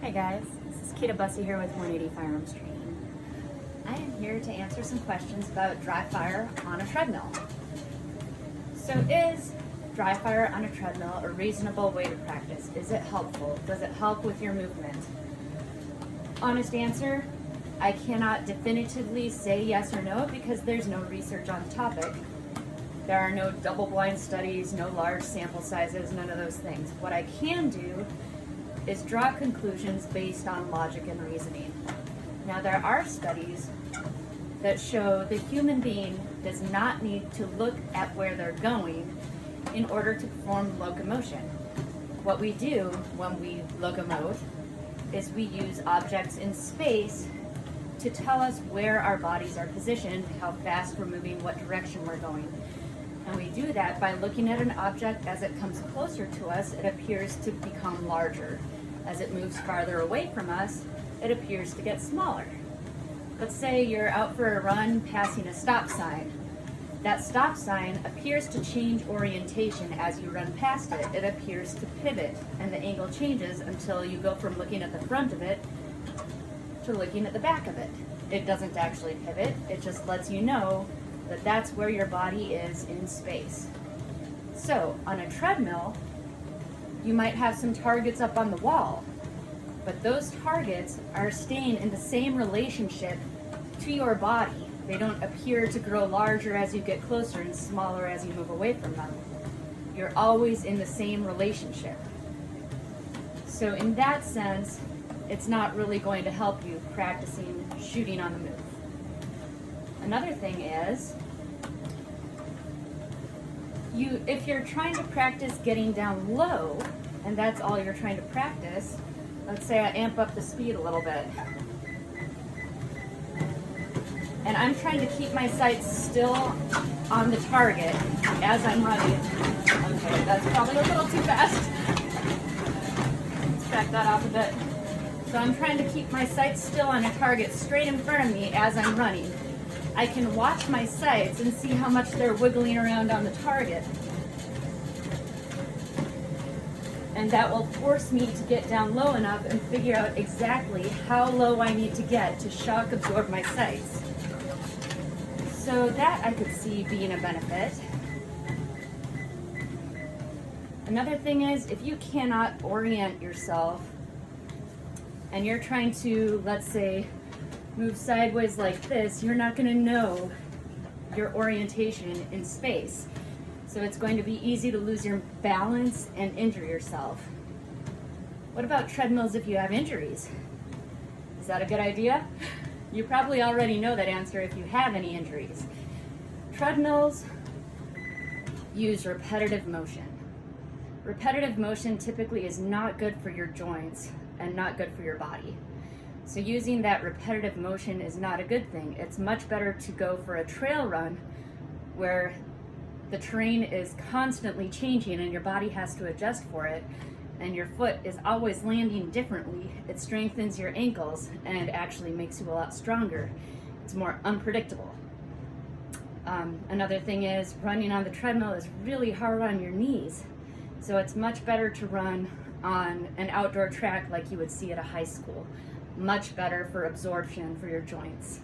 Hi guys, this is Kita Bussey here with 180 Firearms Training. I am here to answer some questions about dry fire on a treadmill. So is dry fire on a treadmill a reasonable way to practice? Is it helpful? Does it help with your movement? Honest answer, I cannot definitively say yes or no because there's no research on the topic. There are no double-blind studies, no large sample sizes, none of those things. What I can do is draw conclusions based on logic and reasoning. Now there are studies that show the human being does not need to look at where they're going in order to perform locomotion. What we do when we locomote is we use objects in space to tell us where our bodies are positioned, how fast we're moving, what direction we're going. And we do that by looking at an object. As it comes closer to us, it appears to become larger. As it moves farther away from us, it appears to get smaller. Let's say you're out for a run passing a stop sign. That stop sign appears to change orientation as you run past it. It appears to pivot, and the angle changes until you go from looking at the front of it to looking at the back of it. It doesn't actually pivot, it just lets you know that that's where your body is in space. So on a treadmill, you might have some targets up on the wall, but those targets are staying in the same relationship to your body. They don't appear to grow larger as you get closer and smaller as you move away from them. You're always in the same relationship. So in that sense, it's not really going to help you practicing shooting on the move. Another thing is, if you're trying to practice getting down low, and that's all you're trying to practice, let's say I amp up the speed a little bit. And I'm trying to keep my sights still on the target as I'm running. Okay, that's probably a little too fast. Let's back that off a bit. So I'm trying to keep my sights still on a target straight in front of me as I'm running. I can watch my sights and see how much they're wiggling around on the target. And that will force me to get down low enough and figure out exactly how low I need to get to shock absorb my sights. So that I could see being a benefit. Another thing is, if you cannot orient yourself and you're trying to, let's say, move sideways like this, you're not going to know your orientation in space. So it's going to be easy to lose your balance and injure yourself. What about treadmills if you have injuries? Is that a good idea? You probably already know that answer if you have any injuries. Treadmills use repetitive motion. Repetitive motion typically is not good for your joints and not good for your body. So using that repetitive motion is not a good thing. It's much better to go for a trail run where the terrain is constantly changing and your body has to adjust for it, and your foot is always landing differently. It strengthens your ankles and actually makes you a lot stronger. It's more unpredictable. Another thing is, running on the treadmill is really hard on your knees. So it's much better to run on an outdoor track like you would see at a high school. Much better for absorption for your joints.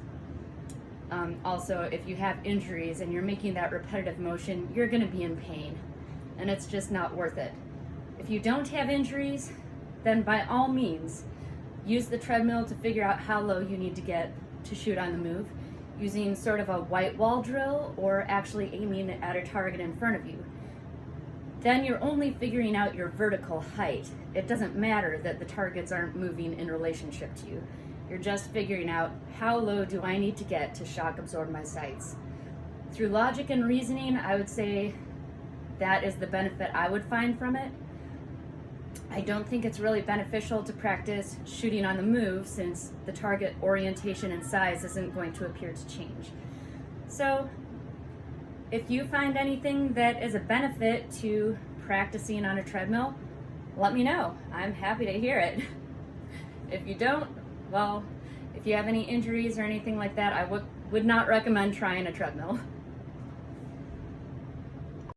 Also, if you have injuries and you're making that repetitive motion, you're going to be in pain, and it's just not worth it. If you don't have injuries, then by all means, use the treadmill to figure out how low you need to get to shoot on the move, using sort of a white wall drill or actually aiming at a target in front of you. Then you're only figuring out your vertical height. It doesn't matter that the targets aren't moving in relationship to you. You're just figuring out how low do I need to get to shock absorb my sights. Through logic and reasoning, I would say that is the benefit I would find from it. I don't think it's really beneficial to practice shooting on the move since the target orientation and size isn't going to appear to change. So if you find anything that is a benefit to practicing on a treadmill, let me know. I'm happy to hear it. If you don't, well, if you have any injuries or anything like that, I would not recommend trying a treadmill.